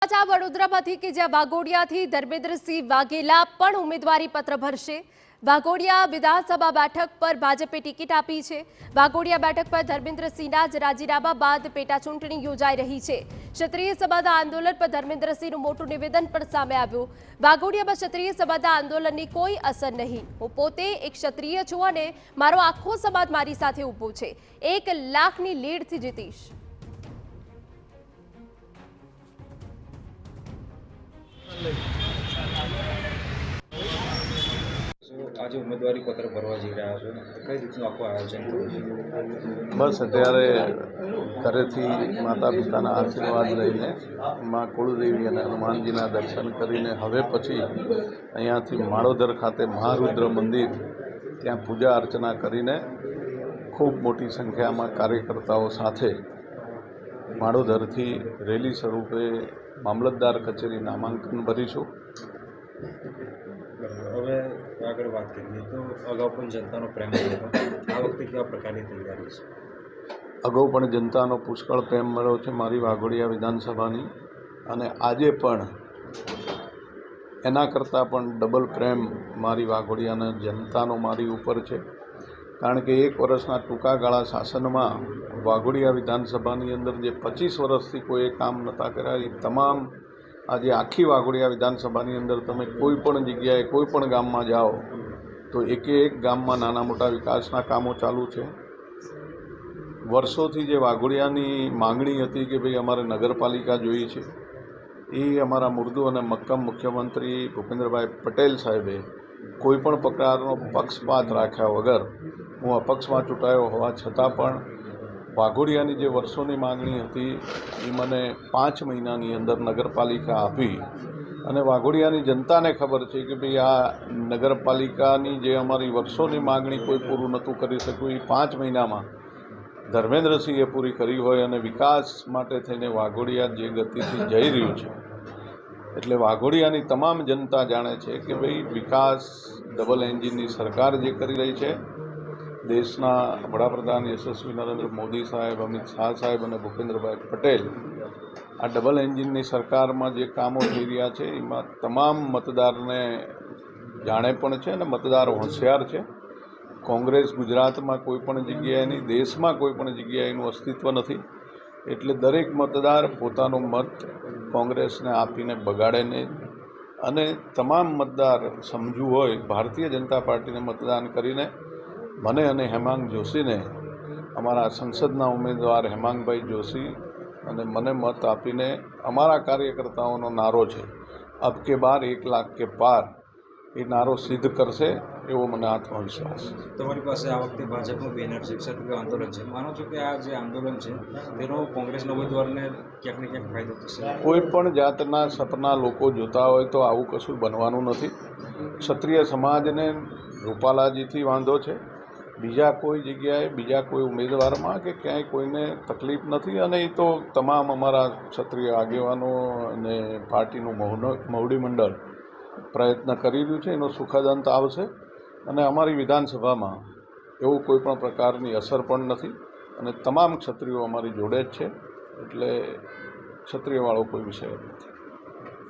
સમાચાર વડોદરામાંથી કે જ્યાં વાઘોડિયાથી ધર્મેન્દ્રસિંહ વાઘેલા પણ ઉમેદવારી પત્ર ભરશે। વાઘોડિયા વિધાનસભા બેઠક પર ભાજપે ટિકિટ આપી છે। વાઘોડિયા બેઠક પર ધર્મેન્દ્રસિંહના જ રાજીનામા બાદ પેટા ચૂંટણી યોજાઈ રહી છે। ક્ષત્રિય સમાજના આંદોલન પર ધર્મેન્દ્રસિંહનું મોટું નિવેદન પણ સામે આવ્યું। વાઘોડિયામાં ક્ષત્રિય સમાજના આંદોલનની કોઈ અસર નહીં। હું પોતે એક ક્ષત્રિય છું અને મારો આખો સમાજ મારી સાથે ઊભો છે। 1 લાખની લીડથી જીતીશ। आज उम्मीदवारी पत्र भरवा जी रहा है कई रीतનું આખું આયોજન બસ અત્યારે ઘરેથી માતા પિતાના આશીર્વાદ લઈને માં કુળદેવી અને હનુમાનજીના દર્શન કરીને હવે પછી અહીંયાથી માળોદર ખાતે મહારુદ્ર મંદિર ત્યાં પૂજા અર્ચના કરીને ખૂબ મોટી સંખ્યામાં કાર્યકર્તાઓ સાથે માળોદરથી રેલી સ્વરૂપે મામલતદાર કચેરી નામાંકન ભરીશું। હવે આગળ વાત કરીએ તો અગાઉ પણ જનતાનો પ્રેમ મળ્યો આ વખતે કેવા પ્રકારની તૈયારી છે? અગાઉ પણ જનતાનો પુષ્કળ પ્રેમ મળ્યો છે મારી વાઘોડિયા વિધાનસભાની, અને આજે પણ એના કરતાં પણ ડબલ પ્રેમ મારી વાઘોડિયાના જનતાનો મારી ઉપર છે। કારણ કે 1 વર્ષના ટૂંકા ગાળા શાસનમાં વાઘોડિયા વિધાનસભાની અંદર જે 25 વર્ષથી કોઈએ કામ નહોતા કર્યા એ તમામ આજે આખી વાઘોડિયા વિધાનસભાની અંદર તમે કોઈ પણ જગ્યાએ કોઈ પણ ગામમાં જાઓ તો એકે એક ગામમાં નાના મોટા વિકાસના કામો ચાલુ છે। વર્ષોથી જે વાઘોડિયાની માંગણી હતી કે ભાઈ અમારે નગરપાલિકા જોઈએ છે, એ અમારા મૃદુ અને મક્કમ મુખ્યમંત્રી ભૂપેન્દ્રભાઈ પટેલ સાહેબે કોઈપણ પ્રકારનો પક્ષપાત રાખ્યા વગર હું અપક્ષમાં ચૂંટાયો હોવા છતાં પણ વાઘોડિયાની જે વર્ષોની માંગણી હતી એ મને 5 મહિનાની અંદર નગરપાલિકા આપી। અને વાઘોડિયાની જનતાને ખબર છે કે ભાઈ આ નગરપાલિકાની જે અમારી વર્ષોની માંગણી કોઈ પૂરું નહોતું કરી શક્યું એ 5 મહિનામાં ધર્મેન્દ્રસિંહે પૂરી કરી હોય અને વિકાસ માટે થઈને વાઘોડિયા જે ગતિથી જઈ રહ્યું છે એટલે વાઘોડિયાની તમામ જનતા જાણે છે કે ભાઈ વિકાસ ડબલ એન્જિનની સરકાર જે કરી રહી છે, દેશના વડાપ્રધાન યશસ્વી નરેન્દ્ર મોદી સાહેબ, અમિત શાહ સાહેબ અને ભૂપેન્દ્રભાઈ પટેલ આ ડબલ એન્જિનની સરકારમાં જે કામો થઈ રહ્યા છે એમાં તમામ મતદારને જાણે પણ છે અને મતદાર હોશિયાર છે। કોંગ્રેસ ગુજરાતમાં કોઈપણ જગ્યાએ નહીં, દેશમાં કોઈપણ જગ્યાએ એનું અસ્તિત્વ નથી, એટલે દરેક મતદાર પોતાનો મત કોંગ્રેસને આપીને બગાડે નહીં। અને તમામ મતદાર સમજુ હોય ભારતીય જનતા પાર્ટીને મતદાન કરીને મને અને હેમાંગ જોશીને અમારા સંસદના ઉમેદવાર હેમાંગભાઈ જોશી અને મને મત આપીને અમારા કાર્યકર્તાઓનો નારો છે અબ કે બાર 1 લાખ કે પાર, એ નારો સિદ્ધ કરશે એવો મને આત્મવિશ્વાસ છે। તમારી પાસે આ વખતે ભાજપનું બેનર છે, ક્ષત્રિય આંદોલન છે, માનો છો કે આ જે આંદોલન છે તેનો કોંગ્રેસના ઉમેદવારને ક્યાંક ને ક્યાંક ફાયદો થશે? કોઈ પણ જાતના સપના લોકો જોતા હોય તો આવું કશું બનવાનું નથી। ક્ષત્રિય સમાજને રૂપાલાજીથી વાંધો છે, બીજા કોઈ જગ્યાએ બીજા કોઈ ઉમેદવારમાં કે ક્યાંય કોઈને તકલીફ નથી। અને એ તો તમામ અમારા ક્ષત્રિય આગેવાનો અને પાર્ટીનું મોવડી મંડળ પ્રયત્ન કરી રહ્યું છે, એનો સુખદ અંત આવશે અને અમારી વિધાનસભામાં એવું કોઈ પણ પ્રકારની અસર પણ નથી અને તમામ ક્ષત્રિયો અમારી જોડે જ છે, એટલે ક્ષત્રિયવાળો કોઈ વિષય નથી।